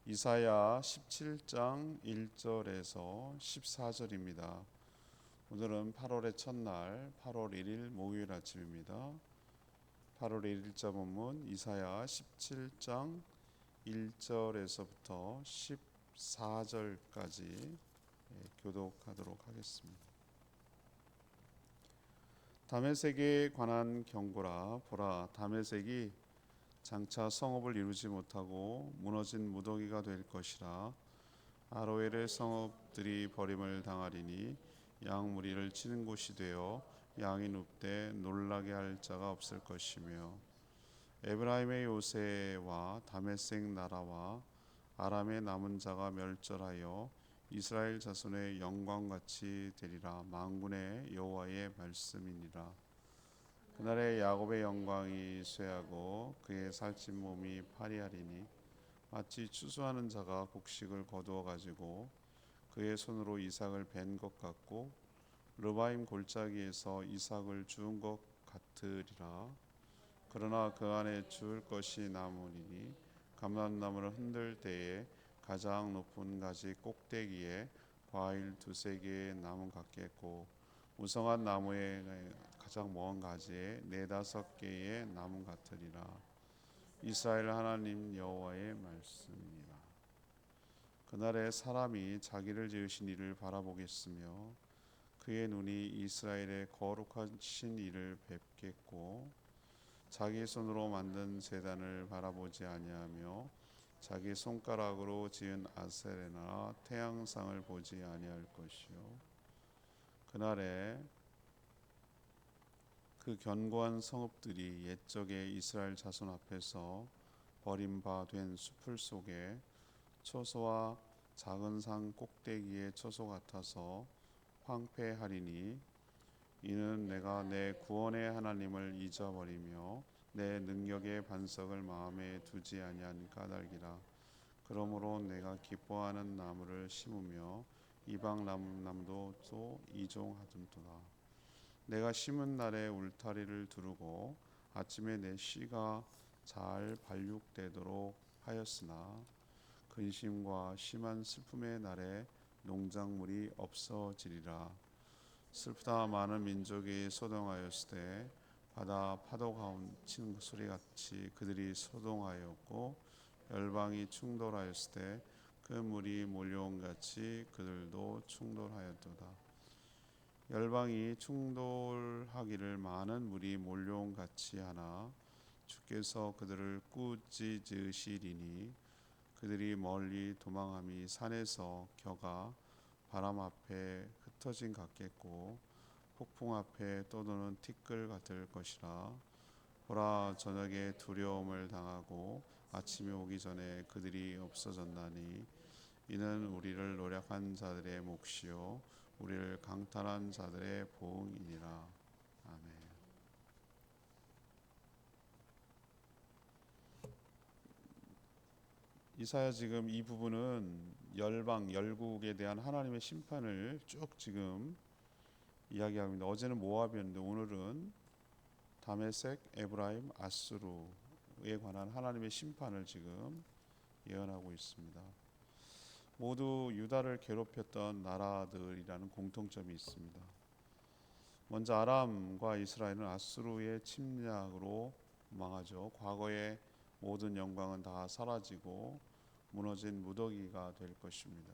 이사야 17장 1절에서 14절입니다. 오늘은 8월의 첫날 8월 1일 목요일 아침입니다. 8월 1일자 본문 이사야 17장 1절에서부터 14절까지 교독하도록 하겠습니다. 다메섹에 관한 경고라. 보라, 다메섹이 장차 성읍을 이루지 못하고 무너진 무더기가 될 것이라. 아로엘의 성읍들이 버림을 당하리니 양 무리를 치는 곳이 되어 양이 눕되 놀라게 할 자가 없을 것이며, 에브라임의 요새와 다메섹 나라와 아람의 남은 자가 멸절하여 이스라엘 자손의 영광같이 되리라. 만군의 여호와의 말씀이니라. 그날에 야곱의 영광이 쇠하고 그의 살찐 몸이 파리하리니, 마치 추수하는 자가 곡식을 거두어 가지고 그의 손으로 이삭을 벤 것 같고 르바임 골짜기에서 이삭을 주운 것 같으리라. 그러나 그 안에 주울 것이 남으리니, 감람나무를 흔들 때에 가장 높은 가지 꼭대기에 과일 두세 개의 나무 같겠고, 무성한 나무의 가장 먼 가지에 네다섯 개의 나무 같으리라. 이스라엘 하나님 여호와의 말씀이니라. 그날에 사람이 자기를 지으신 이를 바라보겠으며 그의 눈이 이스라엘의 거룩하신 이를 뵙겠고, 자기 손으로 만든 제단을 바라보지 아니하며 자기 손가락으로 지은 아세레나 태양상을 보지 아니할 것이요. 그날에 그 견고한 성읍들이 옛적에 이스라엘 자손 앞에서 버림받은 숲을 속에 초소와 작은 산 꼭대기의 초소 같아서 황폐하리니, 이는 내가 내 구원의 하나님을 잊어버리며 내 능력의 반석을 마음에 두지 아니한 까닭이라. 그러므로 내가 기뻐하는 나무를 심으며 이방 나무도 또 이종하든도다. 내가 심은 날에 울타리를 두르고 아침에 내 씨가 잘 발육되도록 하였으나, 근심과 심한 슬픔의 날에 농작물이 없어지리라. 슬프다. 많은 민족이 소동하였을 때 바다 파도 가운 치는 소리같이 그들이 소동하였고, 열방이 충돌하였을 때 그 물이 몰려온 같이 그들도 충돌하였도다. 열방이 충돌하기를 많은 물이 몰려온 같이 하나 주께서 그들을 꾸짖으시리니, 그들이 멀리 도망함이 산에서 겨가 바람 앞에 흩어진 같겠고 폭풍 앞에 떠도는 티끌 같을 것이라. 보라, 저녁에 두려움을 당하고 아침이 오기 전에 그들이 없어졌나니, 이는 우리를 노력한 자들의 몫이요 우리를 강탈한 자들의 보응이니라. 아멘. 이사야 지금 이 부분은 열방 열국에 대한 하나님의 심판을 쭉 지금 이야기하고 있는데, 어제는 모압이었는데 오늘은 다메섹, 에브라임, 아수르에 관한 하나님의 심판을 지금 예언하고 있습니다. 모두 유다를 괴롭혔던 나라들이라는 공통점이 있습니다. 먼저 아람과 이스라엘은 아수르의 침략으로 망하죠. 과거의 모든 영광은 다 사라지고 무너진 무더기가 될 것입니다.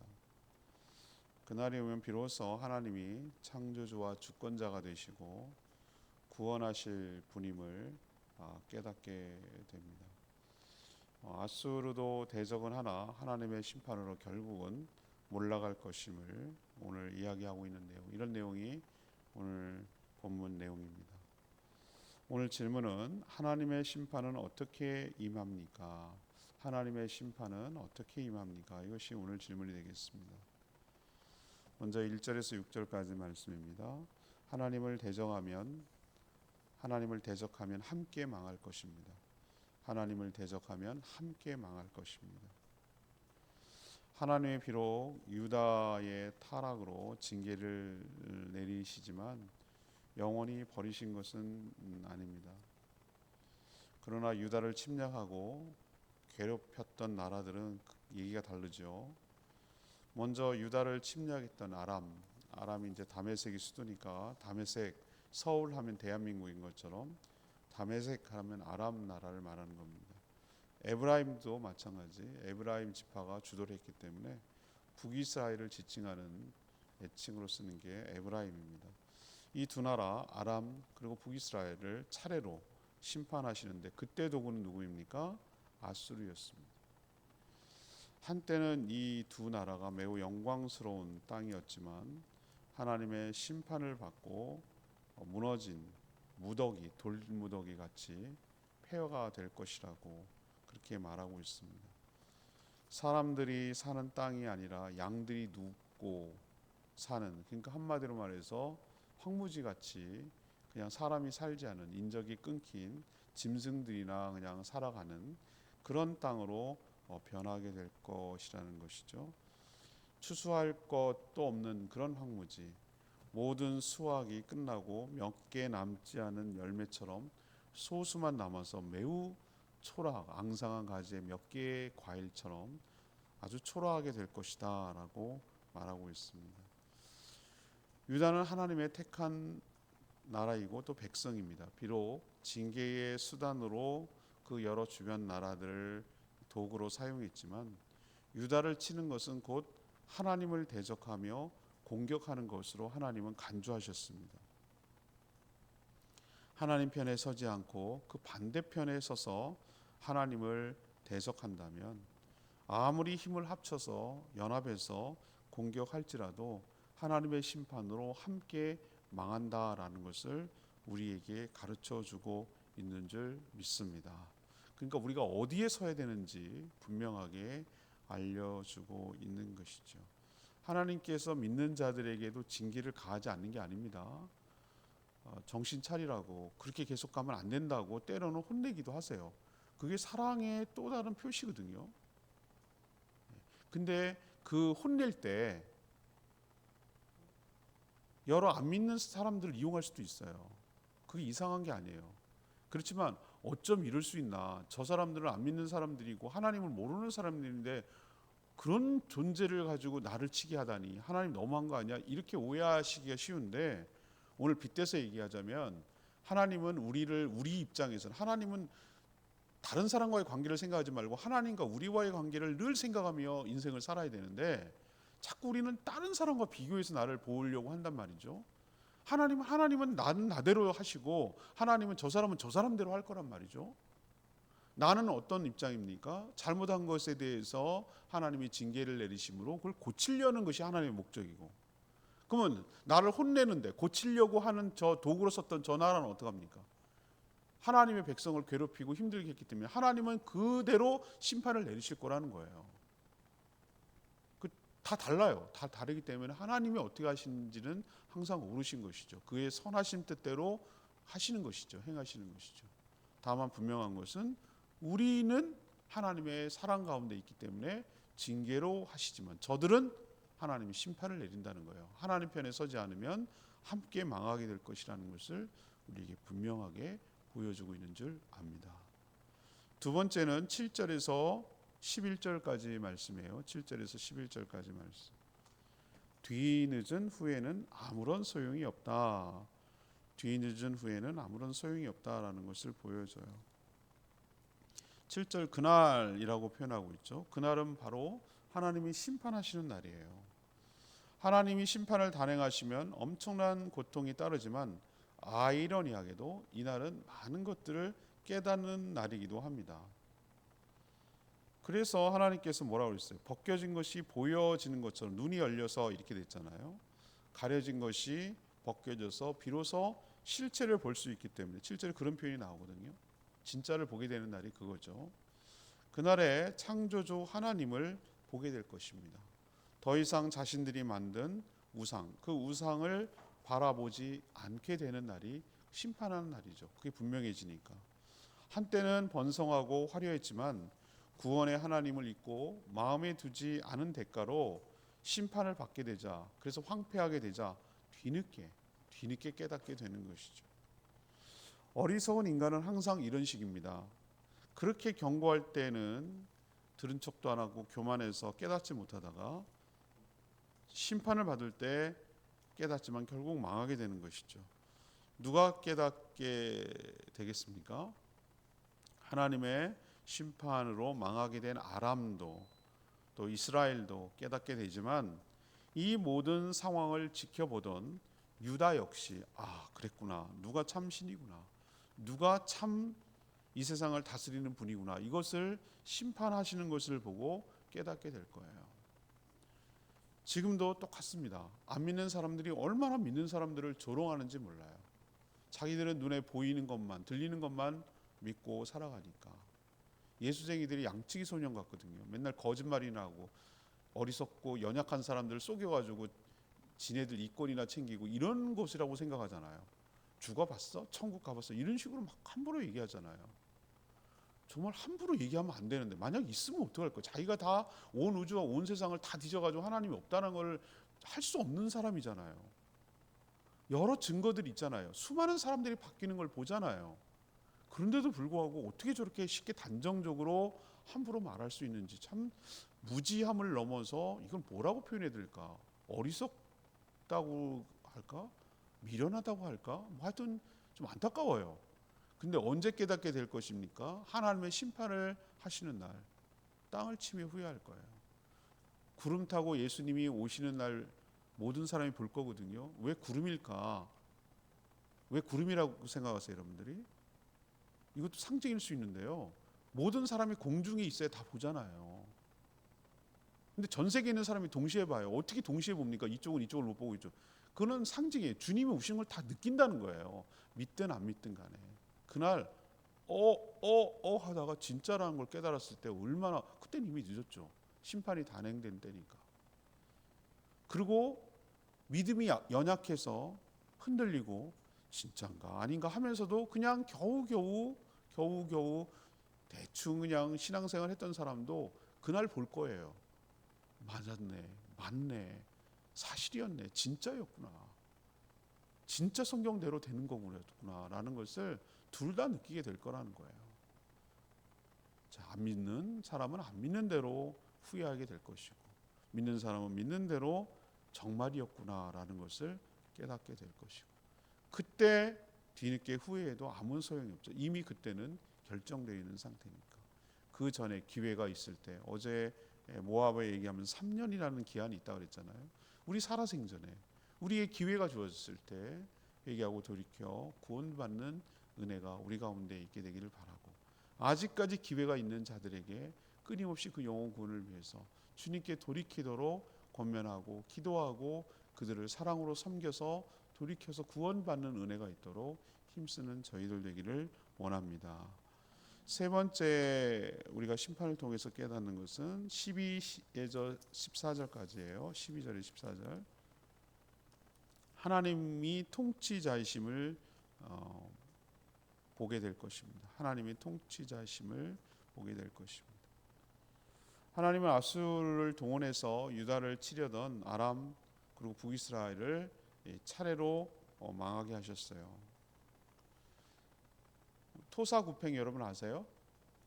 그날이 오면 비로소 하나님이 창조주와 주권자가 되시고 구원하실 분임을 깨닫게 됩니다. 아수르도 대적은 하나 하나님의 심판으로 결국은 몰락할 것임을 오늘 이야기하고 있는 내용, 이런 내용이 오늘 본문 내용입니다. 오늘 질문은 하나님의 심판은 어떻게 임합니까? 하나님의 심판은 어떻게 임합니까? 이것이 오늘 질문이 되겠습니다. 먼저 1절에서 6절까지 말씀입니다. 하나님을 대적하면 함께 망할 것입니다. 하나님을 대적하면 함께 망할 것입니다. 하나님이 비록 유다의 타락으로 징계를 내리시지만 영원히 버리신 것은 아닙니다. 그러나 유다를 침략하고 괴롭혔던 나라들은 얘기가 다르죠. 먼저 유다를 침략했던 아람이 이제 다메섹이 수도니까 다메섹, 서울 하면 대한민국인 것처럼 다메섹 하면 아람 나라를 말하는 겁니다. 에브라임도 마찬가지. 에브라임 지파가 주도를 했기 때문에 북이스라엘을 지칭하는 애칭으로 쓰는 게 에브라임입니다. 이 두 나라 아람 그리고 북이스라엘을 차례로 심판하시는데 그때 도구는 누구입니까? 아수르였습니다. 한때는 이 두 나라가 매우 영광스러운 땅이었지만 하나님의 심판을 받고 무너진 무더기, 돌무더기 같이 폐허가 될 것이라고 그렇게 말하고 있습니다. 사람들이 사는 땅이 아니라 양들이 눕고 사는, 그러니까 한마디로 말해서 황무지 같이 그냥 사람이 살지 않은, 인적이 끊긴 짐승들이나 그냥 살아가는 그런 땅으로 변하게 될 것이라는 것이죠. 추수할 것도 없는 그런 황무지, 모든 수확이 끝나고 몇 개 남지 않은 열매처럼 소수만 남아서 매우 초라하고 앙상한 가지의 몇 개의 과일처럼 아주 초라하게 될 것이다 라고 말하고 있습니다. 유다는 하나님의 택한 나라이고 또 백성입니다. 비록 징계의 수단으로 그 여러 주변 나라들을 도구로 사용했지만 유다를 치는 것은 곧 하나님을 대적하며 공격하는 것으로 하나님은 간주하셨습니다. 하나님 편에 서지 않고 그 반대편에 서서 하나님을 대적한다면 아무리 힘을 합쳐서 연합해서 공격할지라도 하나님의 심판으로 함께 망한다라는 것을 우리에게 가르쳐주고 있는 줄 믿습니다. 그러니까 우리가 어디에 서야 되는지 분명하게 알려주고 있는 것이죠. 하나님께서 믿는 자들에게도 징계를 가하지 않는 게 아닙니다. 정신 차리라고, 그렇게 계속 가면 안 된다고 때로는 혼내기도 하세요. 그게 사랑의 또 다른 표시거든요. 근데 그 혼낼 때 여러 안 믿는 사람들을 이용할 수도 있어요. 그게 이상한 게 아니에요. 그렇지만 어쩜 이럴 수 있나. 저 사람들은 안 믿는 사람들이고 하나님을 모르는 사람들인데 그런 존재를 가지고 나를 치게 하다니 하나님 너무한 거 아니야? 이렇게 오해하시기가 쉬운데 오늘 빗대서 얘기하자면 하나님은 우리 입장에서는 하나님은 다른 사람과의 관계를 생각하지 말고 하나님과 우리와의 관계를 늘 생각하며 인생을 살아야 되는데 자꾸 우리는 다른 사람과 비교해서 나를 보려고 한단 말이죠. 하나님은 나는 나대로 하시고 하나님은 저 사람은 저 사람대로 할 거란 말이죠. 나는 어떤 입장입니까? 잘못한 것에 대해서 하나님이 징계를 내리심으로 그걸 고치려는 것이 하나님의 목적이고, 그러면 나를 혼내는데 고치려고 하는 저 도구로 썼던 저 나라는 어떡합니까? 하나님의 백성을 괴롭히고 힘들게 했기 때문에 하나님은 그대로 심판을 내리실 거라는 거예요. 다 달라요. 다 다르기 때문에 하나님이 어떻게 하시는지는 항상 모르신 것이죠. 그의 선하신 뜻대로 하시는 것이죠. 행하시는 것이죠. 다만 분명한 것은 우리는 하나님의 사랑 가운데 있기 때문에 징계로 하시지만 저들은 하나님이 심판을 내린다는 거예요. 하나님 편에 서지 않으면 함께 망하게 될 것이라는 것을 우리에게 분명하게 보여주고 있는 줄 압니다. 두 번째는 7절에서 11절까지 말씀이에요. 7절에서 11절까지 말씀. 뒤늦은 후에는 아무런 소용이 없다. 뒤늦은 후에는 아무런 소용이 없다라는 것을 보여줘요. 7절 그날이라고 표현하고 있죠. 그날은 바로 하나님이 심판하시는 날이에요. 하나님이 심판을 단행하시면 엄청난 고통이 따르지만 아이러니하게도 이날은 많은 것들을 깨닫는 날이기도 합니다. 그래서 하나님께서 뭐라고 그랬어요? 벗겨진 것이 보여지는 것처럼 눈이 열려서 이렇게 됐잖아요. 가려진 것이 벗겨져서 비로소 실체를 볼 수 있기 때문에 7절에 그런 표현이 나오거든요. 진짜를 보게 되는 날이 그거죠. 그날에 창조주 하나님을 보게 될 것입니다. 더 이상 자신들이 만든 우상, 그 우상을 바라보지 않게 되는 날이 심판하는 날이죠. 그게 분명해지니까. 한때는 번성하고 화려했지만 구원의 하나님을 잊고 마음에 두지 않은 대가로 심판을 받게 되자, 그래서 황폐하게 되자 뒤늦게 깨닫게 되는 것이죠. 어리석은 인간은 항상 이런 식입니다. 그렇게 경고할 때는 들은 척도 안 하고 교만해서 깨닫지 못하다가 심판을 받을 때 깨닫지만 결국 망하게 되는 것이죠. 누가 깨닫게 되겠습니까? 하나님의 심판으로 망하게 된 아람도 또 이스라엘도 깨닫게 되지만 이 모든 상황을 지켜보던 유다 역시 그랬구나. 누가 참 신이구나. 누가 참 이 세상을 다스리는 분이구나. 이것을 심판하시는 것을 보고 깨닫게 될 거예요. 지금도 똑같습니다. 안 믿는 사람들이 얼마나 믿는 사람들을 조롱하는지 몰라요. 자기들은 눈에 보이는 것만, 들리는 것만 믿고 살아가니까. 예수쟁이들이 양치기 소년 같거든요. 맨날 거짓말이나 하고 어리석고 연약한 사람들을 속여가지고 지네들 이권이나 챙기고 이런 것이라고 생각하잖아요. 죽어봤어? 천국 가봤어? 이런 식으로 막 함부로 얘기하잖아요. 정말 함부로 얘기하면 안 되는데 만약 있으면 어떡할 거야? 자기가 다 온 우주와 온 세상을 다 뒤져가지고 하나님이 없다는 걸 할 수 없는 사람이잖아요. 여러 증거들이 있잖아요. 수많은 사람들이 바뀌는 걸 보잖아요. 그런데도 불구하고 어떻게 저렇게 쉽게 단정적으로 함부로 말할 수 있는지 참 무지함을 넘어서 이건 뭐라고 표현해야 될까? 어리석다고 할까? 미련하다고 할까? 뭐 하여튼 좀 안타까워요. 근데 언제 깨닫게 될 것입니까? 하나님의 심판을 하시는 날, 땅을 치며 후회할 거예요. 구름 타고 예수님이 오시는 날 모든 사람이 볼 거거든요. 왜 구름일까? 왜 구름이라고 생각하세요, 여러분들이? 이것도 상징일 수 있는데요. 모든 사람이 공중에 있어야 다 보잖아요. 근데 전 세계에 있는 사람이 동시에 봐요. 어떻게 동시에 봅니까? 이쪽은 이쪽을 못 보고 있죠. 그거는 상징이에요. 주님이 오시는 걸 다 느낀다는 거예요. 믿든 안 믿든 간에. 그날 하다가 진짜라는 걸 깨달았을 때 얼마나, 그때는 이미 늦었죠. 심판이 단행된 때니까. 그리고 믿음이 연약해서 흔들리고 진짠가 아닌가 하면서도 그냥 겨우겨우 대충 그냥 신앙생활 했던 사람도 그날 볼 거예요. 맞네, 사실이었네, 진짜였구나, 진짜 성경대로 되는 거구나 라는 것을 둘 다 느끼게 될 거라는 거예요. 자, 안 믿는 사람은 안 믿는 대로 후회하게 될 것이고, 믿는 사람은 믿는 대로 정말이었구나 라는 것을 깨닫게 될 것이고, 그때 뒤늦게 후회해도 아무 소용이 없죠. 이미 그때는 결정되어 있는 상태니까. 그 전에 기회가 있을 때, 어제 모압에 얘기하면 3년이라는 기한이 있다고 그랬잖아요. 우리 살아생전에 우리의 기회가 주어졌을 때 회개하고 돌이켜 구원받는 은혜가 우리 가운데 있게 되기를 바라고, 아직까지 기회가 있는 자들에게 끊임없이 그 영혼 구원을 위해서 주님께 돌이키도록 권면하고 기도하고 그들을 사랑으로 섬겨서 돌이켜서 구원받는 은혜가 있도록 힘쓰는 저희들 되기를 원합니다. 세 번째 우리가 심판을 통해서 깨닫는 것은 12에서 14절까지예요. 12절에 14절. 하나님이 통치자이심을 보게 될 것입니다. 하나님이 통치자이심을 보게 될 것입니다. 하나님은 아수르를 동원해서 유다를 치려던 아람 그리고 북이스라엘을 차례로 망하게 하셨어요. 토사구팽 여러분 아세요?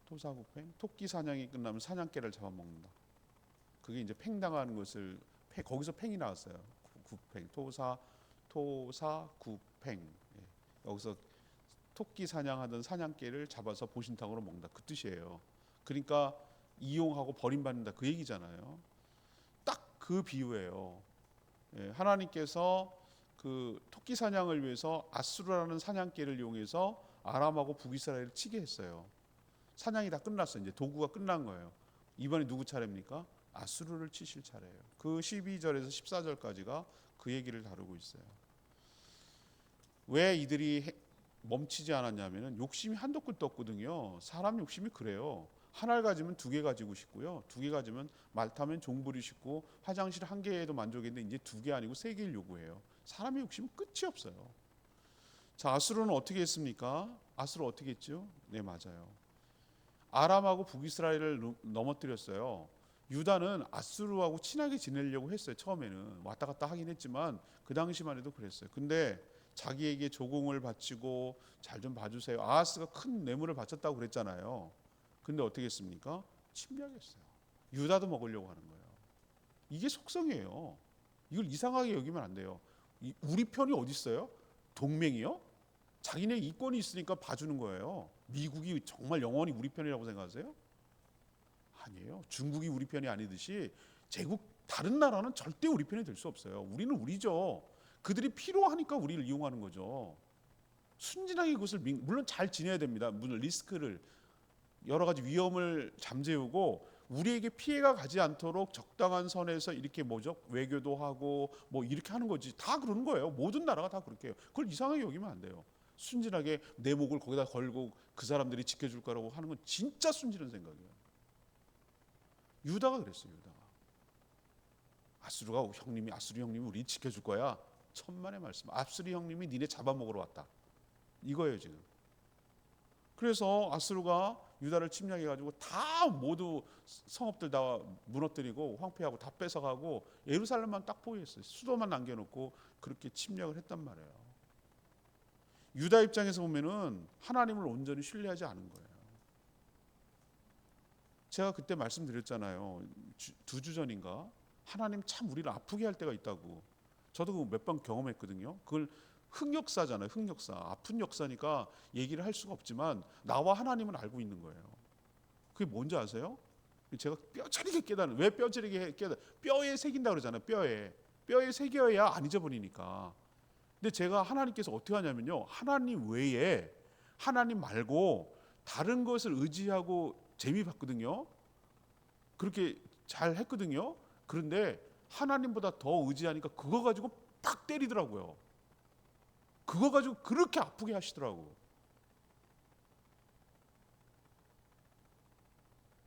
토사구팽, 토끼 사냥이 끝나면 사냥개를 잡아먹는다. 그게 이제 팽당하는 것을, 거기서 팽이 나왔어요. 구팽, 토사구팽. 여기서 토끼 사냥하던 사냥개를 잡아서 보신탕으로 먹는다, 그 뜻이에요. 그러니까 이용하고 버림받는다, 그 얘기잖아요. 딱 그 비유예요. 하나님께서 그 토끼 사냥을 위해서 아수르라는 사냥개를 이용해서 아람하고 북이스라엘을 치게 했어요. 사냥이 다 끝났어요. 이제 도구가 끝난 거예요. 이번에 누구 차례입니까? 아수르를 치실 차례예요. 그 12절에서 14절까지가 그 얘기를 다루고 있어요. 왜 이들이 멈추지 않았냐면은 욕심이 한도 끝도 없거든요. 사람 욕심이 그래요. 하나를 가지면 두 개 가지고 싶고요. 두 개 가지면 말 타면 종 부리시고 화장실 한 개에도 만족인데 이제 두 개 아니고 세 개를 요구해요. 사람의 욕심은 끝이 없어요. 자, 아수르는 어떻게 했습니까? 아수르 어떻게 했죠? 네, 맞아요. 아람하고 북이스라엘을 넘어뜨렸어요. 유다는 아수르하고 친하게 지내려고 했어요. 처음에는 왔다 갔다 하긴 했지만 그 당시만 해도 그랬어요. 근데 자기에게 조공을 바치고 잘 좀 봐주세요. 아하스가 큰 뇌물을 바쳤다고 그랬잖아요. 근데 어떻게 했습니까? 침략했어요. 유다도 먹으려고 하는 거예요. 이게 속성이에요. 이걸 이상하게 여기면 안 돼요. 우리 편이 어디 있어요? 동맹이요? 자기네 이권이 있으니까 봐주는 거예요. 미국이 정말 영원히 우리 편이라고 생각하세요? 아니에요. 중국이 우리 편이 아니듯이 제국 다른 나라는 절대 우리 편이 될 수 없어요. 우리는 우리죠. 그들이 필요하니까 우리를 이용하는 거죠. 순진하게 그것을 물론 잘 지내야 됩니다. 물론 리스크를 여러 가지 위험을 잠재우고 우리에게 피해가 가지 않도록 적당한 선에서 이렇게 외교도 하고 뭐 이렇게 하는 거지. 다 그러는 거예요. 모든 나라가 다 그렇게 해요. 그걸 이상하게 여기면 안 돼요. 순진하게 내 목을 거기다 걸고 그 사람들이 지켜줄 거라고 하는 건 진짜 순진한 생각이에요. 유다가 그랬어요. 유다가 아수르 형님이 우리 지켜줄 거야. 천만의 말씀. 아수르 형님이 니네 잡아먹으러 왔다. 이거예요 지금. 그래서 아수르가 유다를 침략해가지고 다 모두 성읍들 다 무너뜨리고 황폐하고 다 뺏어가고 예루살렘만 딱 포위했어요. 수도만 남겨놓고 그렇게 침략을 했단 말이에요. 유다 입장에서 보면은 하나님을 온전히 신뢰하지 않은 거예요. 제가 그때 말씀드렸잖아요. 2주 전인가 하나님 참 우리를 아프게 할 때가 있다고. 저도 그거 몇 번 경험했거든요. 그걸 흑역사잖아요. 흑역사. 아픈 역사니까 얘기를 할 수가 없지만 나와 하나님은 알고 있는 거예요. 그게 뭔지 아세요? 제가 뼈저리게 깨달은. 왜 뼈저리게 깨달은? 뼈에 새긴다고 그러잖아요. 뼈에 새겨야 안 잊어버리니까. 근데 제가 하나님께서 어떻게 하냐면요. 하나님 외에 하나님 말고 다른 것을 의지하고 재미 봤거든요. 그렇게 잘 했거든요. 그런데 하나님보다 더 의지하니까 그거 가지고 딱 때리더라고요. 그거 가지고 그렇게 아프게 하시더라고.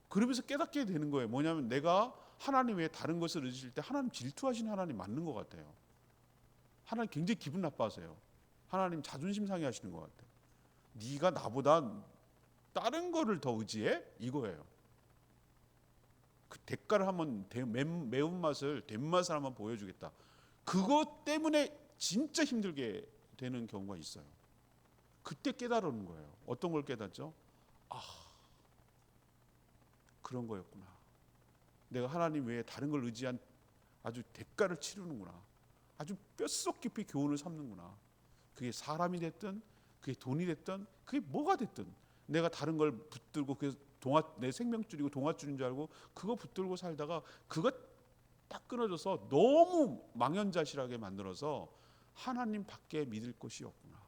그러면서 깨닫게 되는 거예요. 뭐냐면 내가 하나님 외에 다른 것을 의지할 때 하나님 질투하시는 하나님 맞는 것 같아요. 하나님 굉장히 기분 나빠하세요. 하나님 자존심 상해 하시는 것 같아요. 네가 나보다 다른 거를 더 의지해? 이거예요. 그 대가를 한번 매운맛을 된맛을 한번 보여주겠다. 그것 때문에 진짜 힘들게 되는 경우가 있어요. 그때 깨달은 거예요. 어떤 걸 깨닫죠? 그런 거였구나. 내가 하나님 외에 다른 걸 의지한 아주 대가를 치르는구나. 아주 뼛속 깊이 교훈을 삼는구나. 그게 사람이 됐든 그게 돈이 됐든 그게 뭐가 됐든 내가 다른 걸 붙들고 내 생명줄이고 동아줄인 줄 알고 그거 붙들고 살다가 그거 딱 끊어져서 너무 망연자실하게 만들어서 하나님 밖에 믿을 것이 없구나.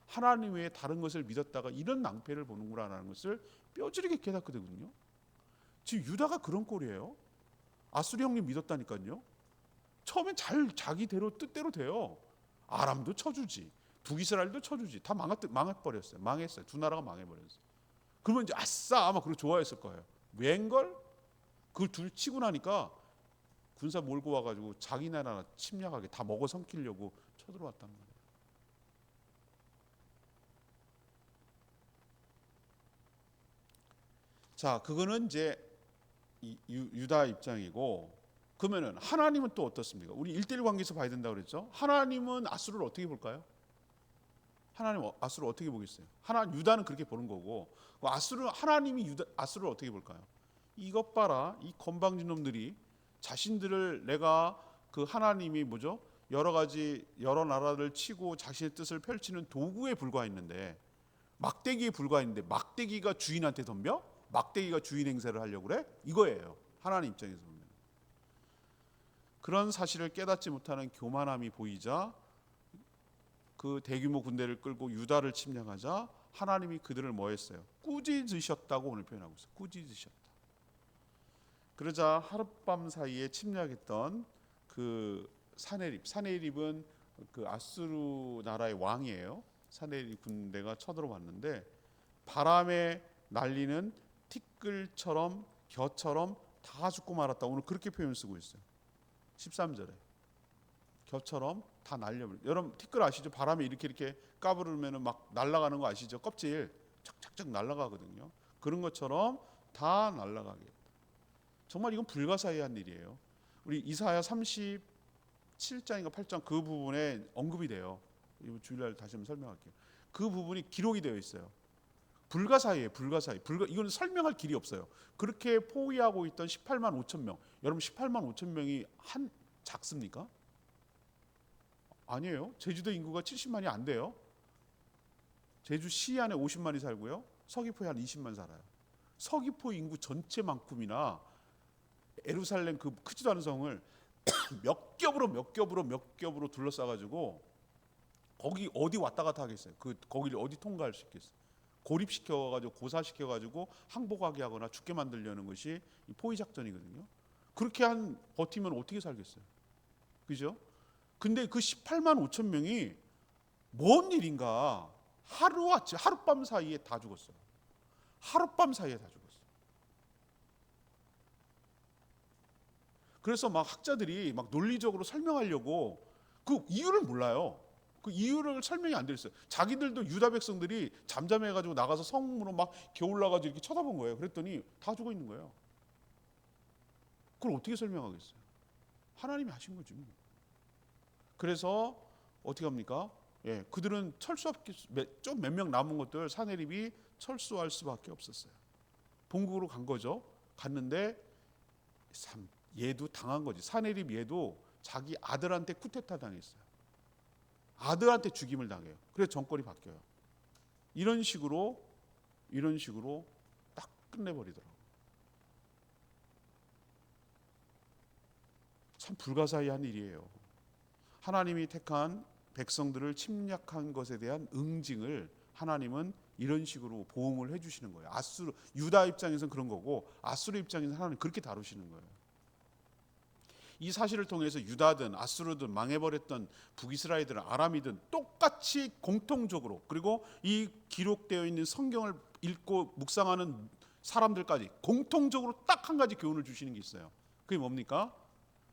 하나님 외에 다른 것을 믿었다가 이런 낭패를 보는구나라는 것을 뼈저리게 깨닫거든요. 지금 유다가 그런 꼴이에요. 아수리 형님 믿었다니까요. 처음엔 자기대로 뜻대로 돼요. 아람도 쳐주지, 북이스라엘도 쳐주지. 다 망해버렸어요. 망했어요. 두 나라가 망해버렸어요. 그러면 이제 아싸 아마 그렇게 좋아했을 거예요. 웬걸? 그걸 둘 치고 나니까 군사 몰고 와가지고 자기 나라 침략하게 다 먹어 삼키려고 쳐들어왔단 말이에요. 자, 그거는 이제 유다 입장이고, 그러면은 하나님은 또 어떻습니까? 우리 1:1 관계에서 봐야 된다고 그랬죠. 하나님은 아수르를 어떻게 볼까요? 하나님 아수르를 어떻게 보겠어요? 유다는 그렇게 보는 거고, 하나님이 아수르를 어떻게 볼까요? 이것 봐라, 이 건방진 놈들이 자신들을 내가 그 하나님이 뭐죠? 여러 나라를 치고 자신의 뜻을 펼치는 도구에 불과했는데, 막대기에 불과했는데 막대기가 주인한테 덤벼? 막대기가 주인 행세를 하려고 그래? 이거예요. 하나님 입장에서 보면. 그런 사실을 깨닫지 못하는 교만함이 보이자 그 대규모 군대를 끌고 유다를 침략하자 하나님이 그들을 뭐 했어요? 꾸짖으셨다고 오늘 표현하고 있어요. 꾸짖으셨다. 그러자 하룻밤 사이에 침략했던 그 사네립은 그 아수르 나라의 왕이에요. 사네립 군대가 쳐들어왔는데 바람에 날리는 티끌처럼 겨처럼 다 죽고 말았다. 오늘 그렇게 표현 쓰고 있어요. 13절에 겨처럼 다 날려버려. 여러분 티끌 아시죠? 바람에 이렇게 까부르면 막 날아가는 거 아시죠? 껍질 착착착 날아가거든요. 그런 것처럼 다 날아가게 했다. 정말 이건 불가사의한 일이에요. 우리 이사야 37장인가 8장 그 부분에 언급이 돼요. 이거 주일날 다시 한번 설명할게요. 그 부분이 기록이 되어 있어요. 불가사의예요. 불가사의. 이건 설명할 길이 없어요. 그렇게 포위하고 있던 18만 5천 명. 여러분 18만 5천 명이 한 작습니까? 아니에요. 제주도 인구가 70만이 안 돼요. 제주시 안에 50만이 살고요. 서귀포에 한 20만 살아요. 서귀포 인구 전체만큼이나 예루살렘 그 크지도 않은 성을 몇 겹으로 둘러싸가지고 거기 어디 왔다 갔다 하겠어요. 거기를 어디 통과할 수 있겠어요. 고립시켜가지고 고사시켜가지고 항복하게 하거나 죽게 만들려는 것이 포위 작전이거든요. 그렇게 버티면 어떻게 살겠어요? 그죠? 근데 그 18만 5천 명이 뭔 일인가 하룻밤 사이에 다 죽었어요. 하룻밤 사이에 다 죽었어요. 그래서 막 학자들이 막 논리적으로 설명하려고 그 이유를 몰라요. 그 이유를 설명이 안 됐어요. 자기들도 유다 백성들이 잠잠해가지고 나가서 성문으로 막 겨울나가지고 이렇게 쳐다본 거예요. 그랬더니 다 죽어 있는 거예요. 그걸 어떻게 설명하겠어요? 하나님이 하신 거죠. 그래서 어떻게 합니까? 예, 그들은 좀 몇 명 남은 것들 사내립이 철수할 수밖에 없었어요. 본국으로 간 거죠. 갔는데 얘도 당한 거지. 사내립 얘도 자기 아들한테 쿠데타 당했어요. 아들한테 죽임을 당해요. 그래서 정권이 바뀌어요. 이런 식으로 딱 끝내버리더라고요. 참 불가사의한 일이에요. 하나님이 택한 백성들을 침략한 것에 대한 응징을 하나님은 이런 식으로 보응을 해주시는 거예요. 유다 입장에서는 그런 거고 아수르 입장에서는 하나님 그렇게 다루시는 거예요. 이 사실을 통해서 유다든 아수르든 망해버렸던 북이스라엘이든 아람이든 똑같이 공통적으로, 그리고 이 기록되어 있는 성경을 읽고 묵상하는 사람들까지 공통적으로 딱 한 가지 교훈을 주시는 게 있어요. 그게 뭡니까?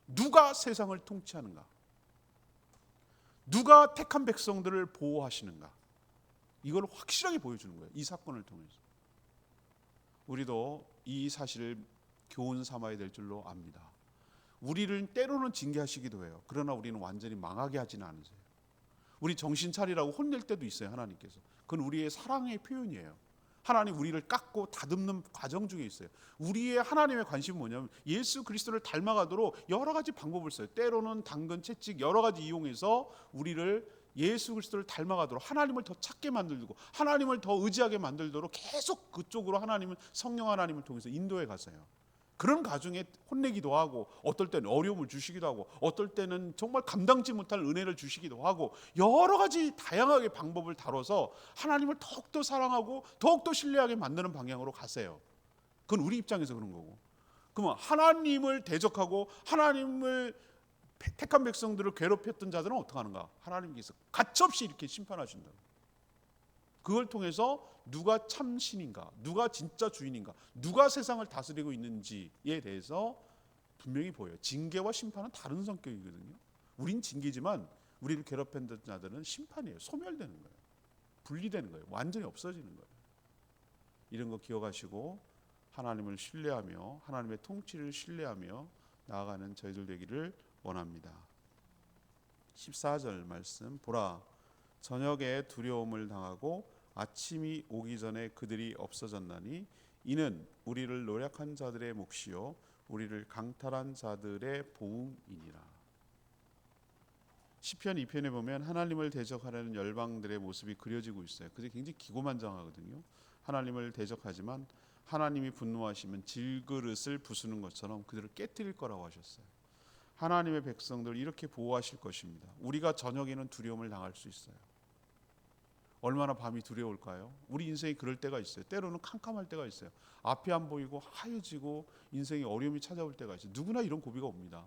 누가 세상을 통치하는가? 누가 택한 백성들을 보호하시는가? 이걸 확실하게 보여주는 거예요. 이 사건을 통해서. 우리도 이 사실을 교훈 삼아야 될 줄로 압니다. 우리를 때로는 징계하시기도 해요. 그러나 우리는 완전히 망하게 하지는 않으세요. 우리 정신 차리라고 혼낼 때도 있어요. 하나님께서. 그건 우리의 사랑의 표현이에요. 하나님 우리를 깎고 다듬는 과정 중에 있어요. 우리의 하나님의 관심은 뭐냐면 예수 그리스도를 닮아가도록 여러 가지 방법을 써요. 때로는 당근, 채찍 여러 가지 이용해서 우리를 예수 그리스도를 닮아가도록, 하나님을 더 찾게 만들고 하나님을 더 의지하게 만들도록 계속 그쪽으로 성령 하나님을 통해서 인도해 가세요. 그런 가정에 혼내기도 하고, 어떨 때는 어려움을 주시기도 하고, 어떨 때는 정말 감당지 못할 은혜를 주시기도 하고, 여러 가지 다양하게 방법을 다뤄서 하나님을 더욱더 사랑하고 더욱더 신뢰하게 만드는 방향으로 가세요. 그건 우리 입장에서 그런 거고. 그러면 하나님을 대적하고 하나님을 택한 백성들을 괴롭혔던 자들은 어떻게 하는가? 하나님께서 가차없이 이렇게 심판하신다. 그걸 통해서 누가 참 신인가, 누가 진짜 주인인가, 누가 세상을 다스리고 있는지에 대해서 분명히 보여요. 징계와 심판은 다른 성격이거든요. 우린 징계지만 우리를 괴롭혔던 자들은 심판이에요. 소멸되는 거예요. 분리되는 거예요. 완전히 없어지는 거예요. 이런 거 기억하시고 하나님을 신뢰하며 하나님의 통치를 신뢰하며 나아가는 저희들 되기를 원합니다. 14절 말씀 보라, 저녁에 두려움을 당하고 아침이 오기 전에 그들이 없어졌나니 이는 우리를 노력한 자들의 몫이요 우리를 강탈한 자들의 보응이니라. 시편 2편에 보면 하나님을 대적하려는 열방들의 모습이 그려지고 있어요. 그게 굉장히 기고만장하거든요. 하나님을 대적하지만 하나님이 분노하시면 질그릇을 부수는 것처럼 그들을 깨뜨릴 거라고 하셨어요. 하나님의 백성들 이렇게 보호하실 것입니다. 우리가 저녁에는 두려움을 당할 수 있어요. 얼마나 밤이 두려울까요? 우리 인생이 그럴 때가 있어요. 때로는 캄캄할 때가 있어요. 앞이 안 보이고 하얘지고 인생에 어려움이 찾아올 때가 있어요. 누구나 이런 고비가 옵니다.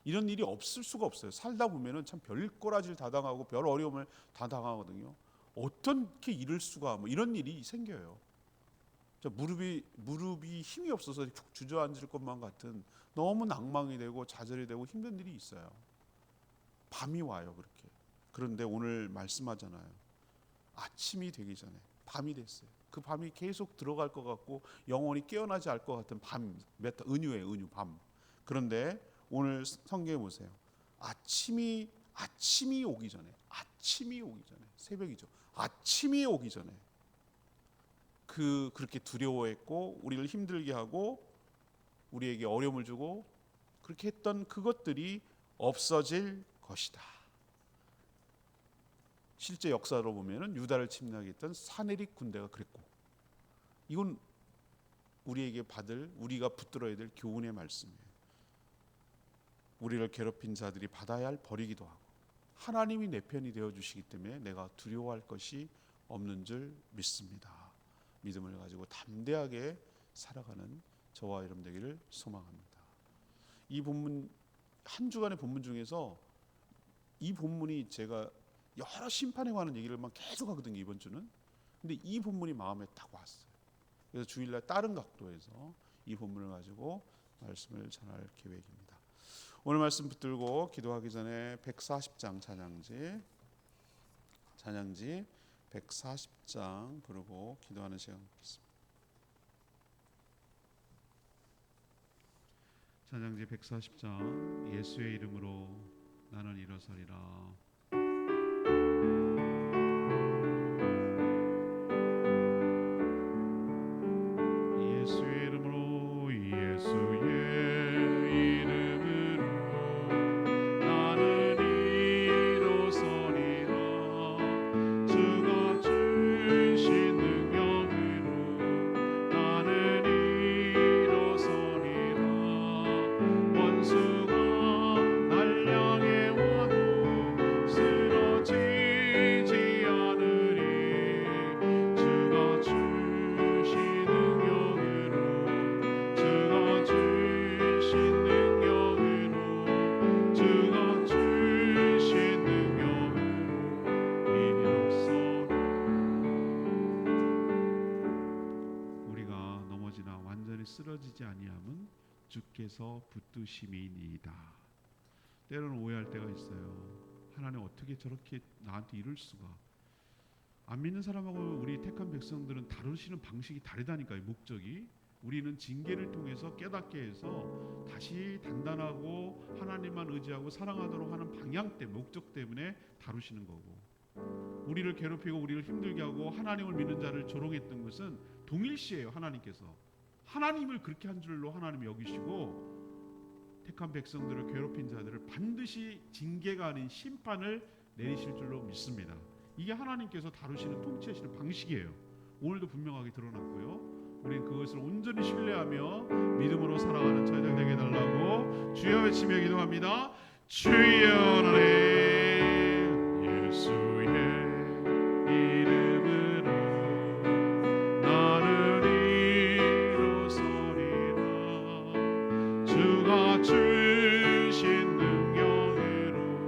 이런 일이 없을 수가 없어요. 살다 보면은 참 별꼬라지를 다 당하고 별 어려움을 다 당하거든요. 어떻게 이럴 수가, 이런 일이 생겨요. 무릎이 힘이 없어서 푹 주저앉을 것만 같은 너무 낭망이 되고 좌절이 되고 힘든 일이 있어요. 밤이 와요. 그렇게. 그런데 오늘 말씀하잖아요. 아침이 되기 전에 밤이 됐어요. 그 밤이 계속 들어갈 것 같고 영원히 깨어나지 않을 것 같은 밤, 은유예요. 은유, 밤. 그런데 오늘 성경에 보세요. 아침이 오기 전에 새벽이죠. 아침이 오기 전에 그렇게 두려워했고 우리를 힘들게 하고 우리에게 어려움을 주고 그렇게 했던 그것들이 없어질 것이다. 실제 역사로 보면은 유다를 침략했던 사네립 군대가 그랬고, 이건 우리가 붙들어야 될 교훈의 말씀이에요. 우리를 괴롭힌 자들이 받아야 할 벌이기도 하고, 하나님이 내 편이 되어 주시기 때문에 내가 두려워할 것이 없는 줄 믿습니다. 믿음을 가지고 담대하게 살아가는 저와 여러분 되기를 소망합니다. 이 본문, 한 주간의 본문 중에서 이 본문이 제가 여러 심판에 관한 얘기를만 계속 하거든요, 이번 주는. 근데 이 본문이 마음에 딱 왔어요. 그래서 주일날 다른 각도에서 이 본문을 가지고 말씀을 전할 계획입니다. 오늘 말씀 붙들고 기도하기 전에 140장 찬양지 140장 부르고 기도하는 시간 갖겠습니다. 찬양지 140장 예수의 이름으로 나는 일어서리라. 예수의 이름으로 나는 일어서리라. 주가 주신 능력으로 나는 일어서리라. 원수가 날 향해 와도 쓰러지지 않으리. 주가 주신 능력으로 우리가 넘어지나 완전히 쓰러지지 아니함은 주께서 붙드심이니이다. 때로는 오해할 때가 있어요. 하나님 어떻게 저렇게 나한테 이럴 수가. 안 믿는 사람하고 우리 택한 백성들은 다루시는 방식이 다르다니까요. 목적이. 우리는 징계를 통해서 깨닫게 해서 다시 단단하고 하나님만 의지하고 사랑하도록 하는 방향 때문에, 목적 때문에 다루시는 거고, 우리를 괴롭히고 우리를 힘들게 하고 하나님을 믿는 자를 조롱했던 것은 동일시예요. 하나님께서 하나님을 그렇게 한 줄로 하나님이 여기시고 택한 백성들을 괴롭힌 자들을 반드시 징계가 아닌 심판을 내리실 줄로 믿습니다. 이게 하나님께서 다루시는 통치하시는 방식이에요. 오늘도 분명하게 드러났고요. 우리는 그것을 온전히 신뢰하며 믿음으로 살아가는 저희들 되게 해달라고 주여 외치며 기도합니다. 주여 나는 예수의 이름으로 나는 일어서리라. 주가 주신 능력으로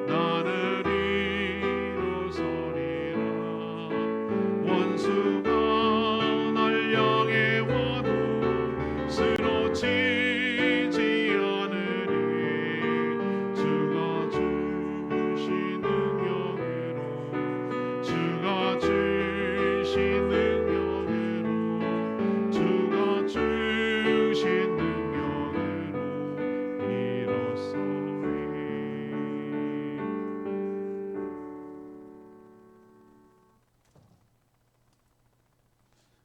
나는 일어서리라. 원수가 날 향해 와도 쓰러지지 않으리. 주가 주신 능력으로 주가 주신 능력으로 주가 주신 능력으로 일어서리.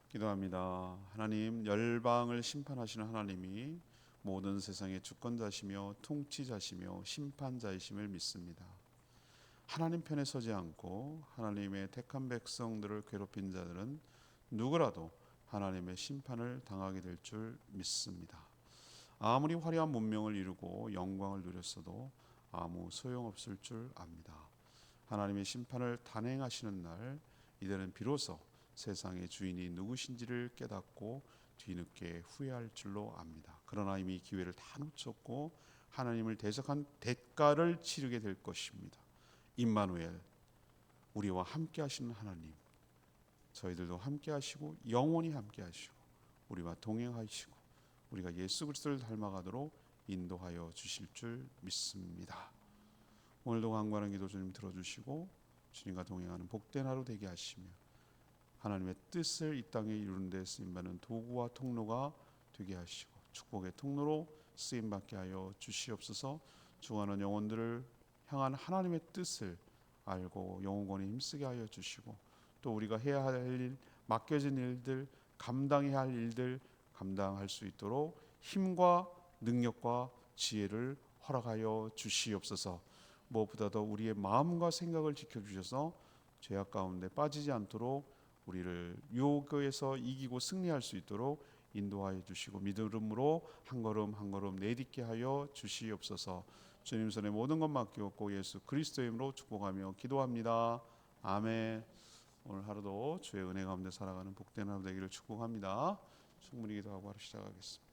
기도합니다. 하나님, 열방을 심판하시는 하나님이 모든 세상의 주권자시며 통치자시며 심판자이심을 믿습니다. 하나님 편에 서지 않고 하나님의 택한 백성들을 괴롭힌 자들은 누구라도 하나님의 심판을 당하게 될 줄 믿습니다. 아무리 화려한 문명을 이루고 영광을 누렸어도 아무 소용없을 줄 압니다. 하나님의 심판을 단행하시는 날, 이들은 비로소 세상의 주인이 누구신지를 깨닫고 뒤늦게 후회할 줄로 압니다. 그러나 이미 기회를 다 놓쳤고 하나님을 대적한 대가를 치르게 될 것입니다. 임마누엘, 우리와 함께 하시는 하나님, 저희들도 함께 하시고 영원히 함께 하시고 우리와 동행하시고 우리가 예수 그리스도를 닮아가도록 인도하여 주실 줄 믿습니다. 오늘도 간구하는 기도 주님 들어주시고 주님과 동행하는 복된 하루 되게 하시며 하나님의 뜻을 이 땅에 이루는 데 쓰임받는 도구와 통로가 되게 하시고 축복의 통로로 쓰임받게 하여 주시옵소서. 죽어가는 영혼들을 향한 하나님의 뜻을 알고 영혼권에 힘쓰게 하여 주시고 또 우리가 해야 할 일 맡겨진 일들, 감당해야 할 일들 감당할 수 있도록 힘과 능력과 지혜를 허락하여 주시옵소서. 무엇보다도 우리의 마음과 생각을 지켜주셔서 죄악 가운데 빠지지 않도록 우리를 유혹에서 이기고 승리할 수 있도록 인도하여 주시고 믿음으로 한 걸음 한 걸음 내딛게 하여 주시옵소서. 주님 손에 모든 것 맡기옵고 예수 그리스도의 이름으로 축복하며 기도합니다. 아멘. 오늘 하루도 주의 은혜 가운데 살아가는 복된 하루 되기를 축복합니다. 충분히 기도하고 하루 시작하겠습니다.